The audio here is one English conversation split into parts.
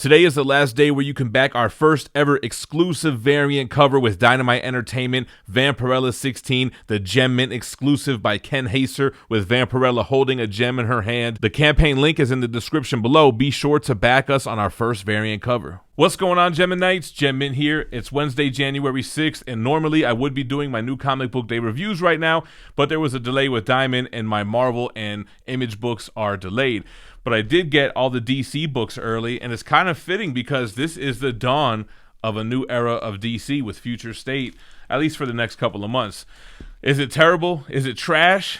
Today is the last day where you can back our first ever exclusive variant cover with Dynamite Entertainment, Vampirella 16, the Gem Mint exclusive by Ken Haser with Vampirella holding a gem in her hand. The campaign link is in the description below. Be sure to back us on our first variant cover. What's going on, Geminites? Gem Mint here. It's Wednesday, January 6th, and normally I would be doing my new comic book day reviews right now, but there was a delay with Diamond, and my Marvel and Image books are delayed. But I did get all the DC books early, and it's kind of fitting because this is the dawn of a new era of DC with Future State, at least for the next couple of months. Is it terrible? Is it trash?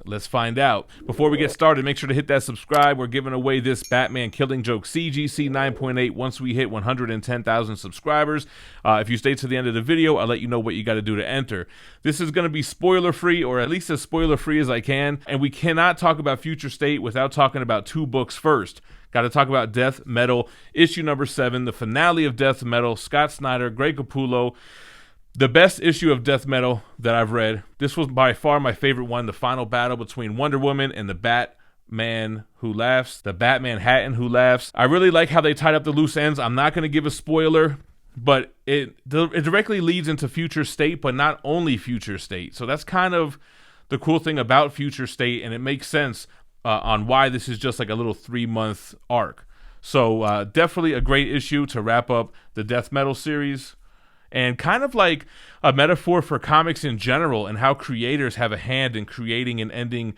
Let's find out. Before we get started, make sure to hit that subscribe. We're giving away this Batman Killing Joke CGC 9.8 once we hit 110,000 subscribers. If you stay to the end of the video, I'll let you know what you got to do to enter. This is going to be spoiler-free, or at least as spoiler-free as I can, and we cannot talk about Future State without talking about two books first. Got to talk about Death Metal, issue number 7, the finale of Death Metal, Scott Snyder, Greg Capullo. The best issue of Death Metal that I've read. This was by far my favorite one, the final battle between Wonder Woman and the Batman Who Laughs, the Batmanhattan Who Laughs. I really like how they tied up the loose ends. I'm not going to give a spoiler, but it directly leads into Future State, but not only Future State. So that's kind of the cool thing about Future State, and it makes sense on why this is just like a little 3-month arc. So definitely a great issue to wrap up the Death Metal series. And kind of like a metaphor for comics in general and how creators have a hand in creating and ending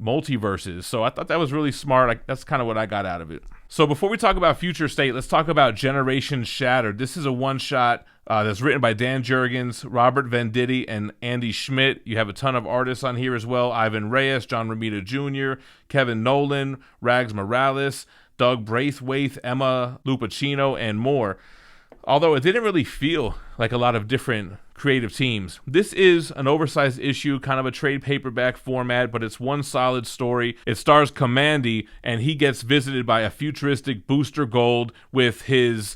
multiverses. So I thought that was really smart. That's kind of what I got out of it. So before we talk about Future State, let's talk about Generation Shattered. This is a one-shot that's written by Dan Jurgens, Robert Venditti, and Andy Schmidt. You have a ton of artists on here as well. Ivan Reyes, John Romita Jr., Kevin Nolan, Rags Morales, Doug Braithwaite, Emma Lupacino, and more. Although it didn't really feel like a lot of different creative teams. This is an oversized issue, kind of a trade paperback format, but it's one solid story. It stars Kamandi, and he gets visited by a futuristic Booster Gold with his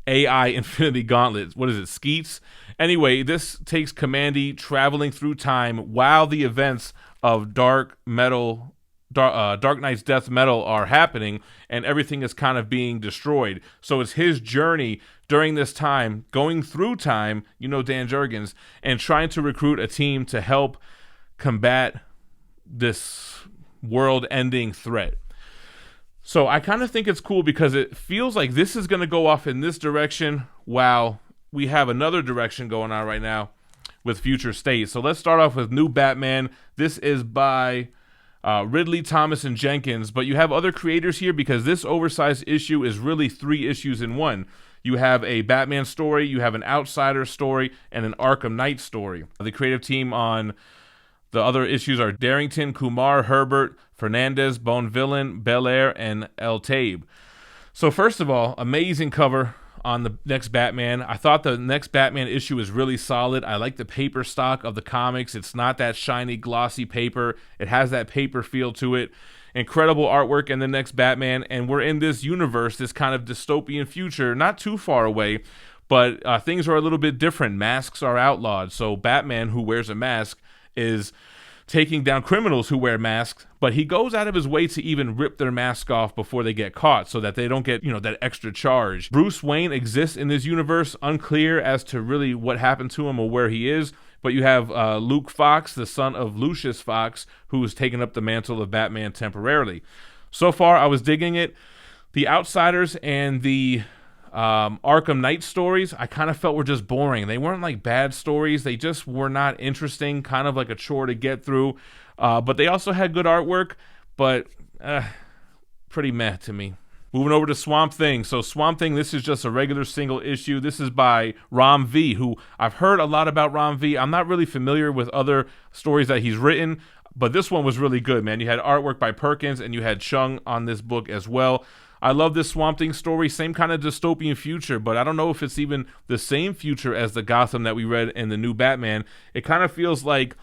AI Infinity Gauntlet. What is it, Skeets? Anyway, this takes Kamandi traveling through time while the events of Dark Knight's Death Metal are happening, and everything is kind of being destroyed. So it's his journey during this time, going through time, Dan Jurgens, and trying to recruit a team to help combat this world-ending threat. So I kind of think it's cool because it feels like this is going to go off in this direction while we have another direction going on right now with Future State. So let's start off with New Batman. This is by Ridley, Thomas, and Jenkins, but you have other creators here because this oversized issue is really 3 issues in one. You have a Batman story, you have an Outsider story, and an Arkham Knight story. The creative team on the other issues are Darrington, Kumar, Herbert, Fernandez, Bonvillain, Belair, and El Taib. So first of all, amazing cover on the next Batman. I thought the next Batman issue is really solid. I like the paper stock of the comics. It's not that shiny, glossy paper. It has that paper feel to it. Incredible artwork in the next Batman, and we're in this universe, this kind of dystopian future, not too far away, but things are a little bit different. Masks are outlawed, so Batman, who wears a mask, is taking down criminals who wear masks, but he goes out of his way to even rip their mask off before they get caught so that they don't get, that extra charge. Bruce Wayne exists in this universe, unclear as to really what happened to him or where he is, but you have Luke Fox, the son of Lucius Fox, who's taken up the mantle of Batman temporarily. So far, I was digging it. The Outsiders and the Arkham Knight stories, I kind of felt were just boring. They weren't like bad stories. They just were not interesting, kind of like a chore to get through. But they also had good artwork, but pretty meh to me. Moving over to Swamp Thing. So Swamp Thing, this is just a regular single issue. This is by Ram V, who I've heard a lot about Ram V. I'm not really familiar with other stories that he's written, but this one was really good, man. You had artwork by Perkins, and you had Chung on this book as well. I love this Swamp Thing story. Same kind of dystopian future, but I don't know if it's even the same future as the Gotham that we read in the new Batman. It kind of feels like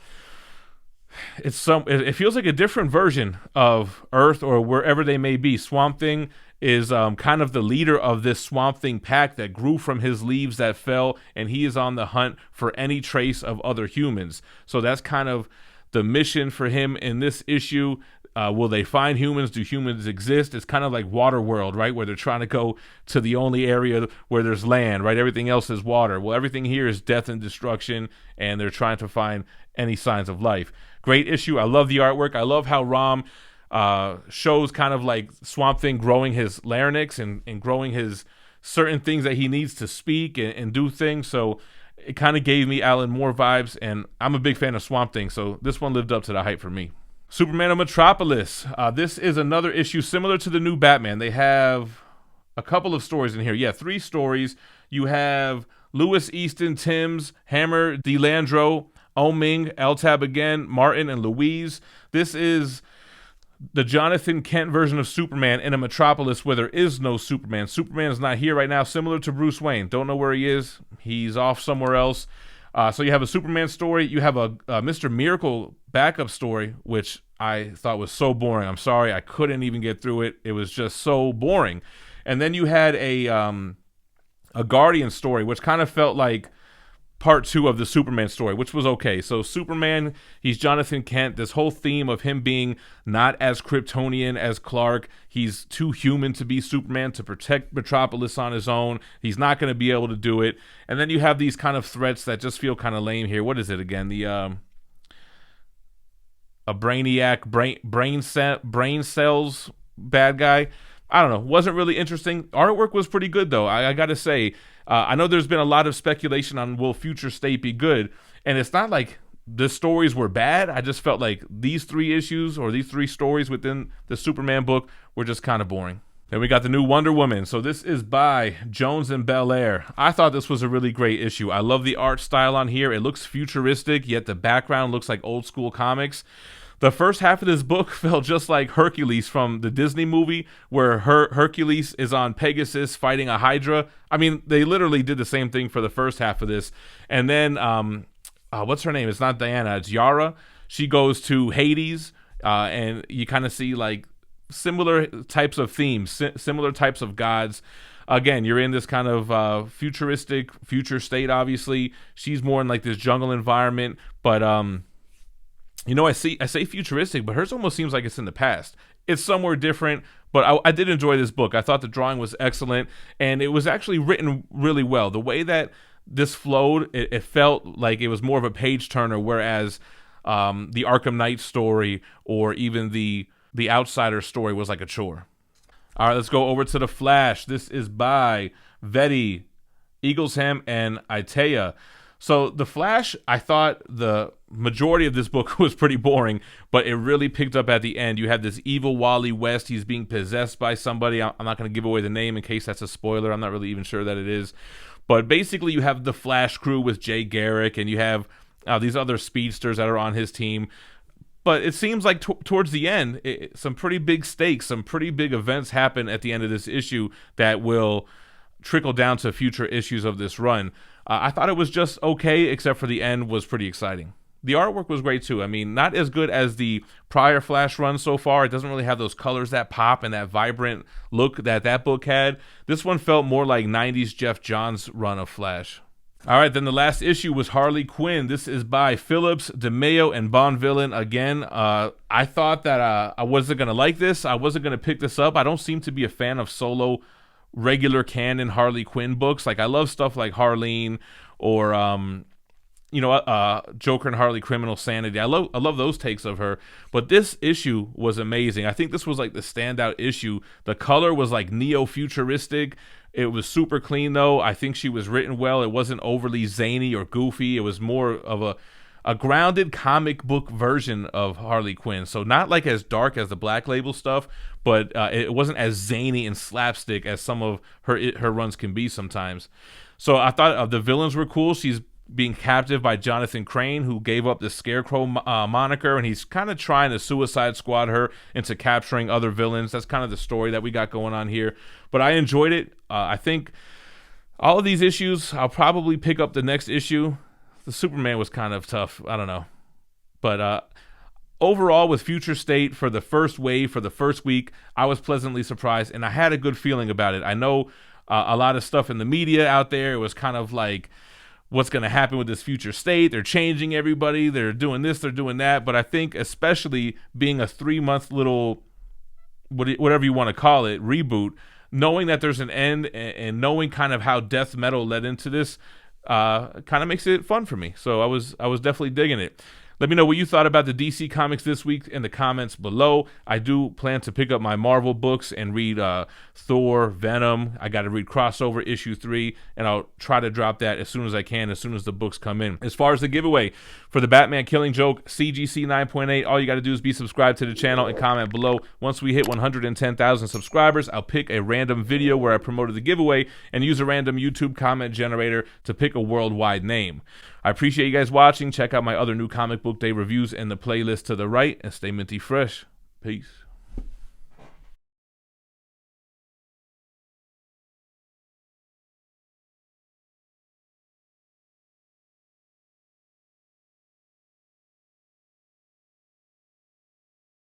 it feels like a different version of Earth or wherever they may be. Swamp Thing is kind of the leader of this Swamp Thing pack that grew from his leaves that fell, and he is on the hunt for any trace of other humans. So that's kind of the mission for him in this issue. Will they find humans? Do humans exist? It's kind of like Waterworld, right? Where they're trying to go to the only area where there's land, right? Everything else is water. Well, everything here is death and destruction, and they're trying to find any signs of life. Great issue. I love the artwork. I love how Rom shows kind of like Swamp Thing growing his larynx and growing his certain things that he needs to speak and do things. So it kind of gave me Alan Moore vibes, and I'm a big fan of Swamp Thing, so this one lived up to the hype for me. Superman of Metropolis. This is another issue similar to the new Batman. They have a couple of stories in here. Yeah, 3 stories. You have Lewis, Easton, Timms, Hammer, DeLandro, Oming, L-Tab again, Martin, and Louise. This is the Jonathan Kent version of Superman in a Metropolis where there is no Superman. Superman is not here right now, similar to Bruce Wayne. Don't know where he is. He's off somewhere else. So you have a Superman story. You have a Mr. Miracle backup story, which I thought was so boring. I'm sorry, I couldn't even get through it. It was just so boring. And then you had a Guardian story, which kind of felt like part 2 of the Superman story, which was okay. So Superman, he's Jonathan Kent. This whole theme of him being not as Kryptonian as Clark. He's too human to be Superman, to protect Metropolis on his own. He's not going to be able to do it. And then you have these kind of threats that just feel kind of lame here. What is it again? A Brainiac, brain cells bad guy. I don't know. Wasn't really interesting. Artwork was pretty good, though. I got to say, I know there's been a lot of speculation on will Future State be good, and it's not like the stories were bad. I just felt like these 3 issues or these 3 stories within the Superman book were just kind of boring. Then we got the new Wonder Woman. So this is by Jones and Belair. I thought this was a really great issue. I love the art style on here. It looks futuristic, yet the background looks like old school comics. The first half of this book felt just like Hercules from the Disney movie, where Hercules is on Pegasus fighting a Hydra. I mean, they literally did the same thing for the first half of this. And then, what's her name? It's not Diana, it's Yara. She goes to Hades, and you kind of see like similar types of themes, similar types of gods. Again, you're in this kind of futuristic future state, obviously. She's more in like this jungle environment, but I say futuristic, but hers almost seems like it's in the past. It's somewhere different, but I did enjoy this book. I thought the drawing was excellent, and it was actually written really well. The way that this flowed, it felt like it was more of a page turner, whereas the Arkham Knight story or even the Outsider story was like a chore. All right, let's go over to The Flash. This is by Vetti, Eaglesham, and Itea. So The Flash, I thought the majority of this book was pretty boring, but it really picked up at the end. You had this evil Wally West. He's being possessed by somebody. I'm not going to give away the name in case that's a spoiler. I'm not really even sure that it is. But basically, you have the Flash crew with Jay Garrick, and you have these other speedsters that are on his team. But it seems like towards the end, some pretty big stakes, some pretty big events happen at the end of this issue that will trickle down to future issues of this run. I thought it was just okay, except for the end was pretty exciting. The artwork was great too. I mean, not as good as the prior Flash run so far. It doesn't really have those colors that pop and that vibrant look that book had. This one felt more like 90s Jeff Johns run of Flash. All right, then the last issue was Harley Quinn. This is by Phillips, DeMeo, and Bonvillain. Again, I thought that I wasn't going to like this. I wasn't going to pick this up. I don't seem to be a fan of solo regular canon Harley Quinn books. Like, I love stuff like Harleen or Joker and Harley Criminal Sanity. I love those takes of her. But this issue was amazing. I think this was like the standout issue. The color was like neo-futuristic. It was super clean though. I think she was written well. It wasn't overly zany or goofy. It was more of a grounded comic book version of Harley Quinn. So not like as dark as the Black Label stuff, but it wasn't as zany and slapstick as some of her runs can be sometimes. So I thought the villains were cool. She's being captive by Jonathan Crane, who gave up the Scarecrow moniker, and he's kind of trying to Suicide Squad her into capturing other villains. That's kind of the story that we got going on here. But I enjoyed it. I think all of these issues, I'll probably pick up the next issue. The Superman was kind of tough. I don't know. But overall, with Future State for the first wave, for the first week, I was pleasantly surprised, and I had a good feeling about it. I know a lot of stuff in the media out there, it was kind of like, what's going to happen with this future state. They're changing everybody. They're doing this, they're doing that. But I think especially being a 3-month little, whatever you want to call it, reboot, knowing that there's an end and knowing kind of how death metal led into this kind of makes it fun for me. So I was definitely digging it. Let me know what you thought about the DC Comics this week in the comments below. I do plan to pick up my Marvel books and read Thor, Venom. I got to read Crossover issue 3, and I'll try to drop that as soon as I can, as soon as the books come in. As far as the giveaway for the Batman Killing Joke CGC 9.8, all you got to do is be subscribed to the channel and comment below. Once we hit 110,000 subscribers, I'll pick a random video where I promoted the giveaway and use a random YouTube comment generator to pick a worldwide name. I appreciate you guys watching. Check out my other new comic book day reviews in the playlist to the right, and stay minty fresh. Peace.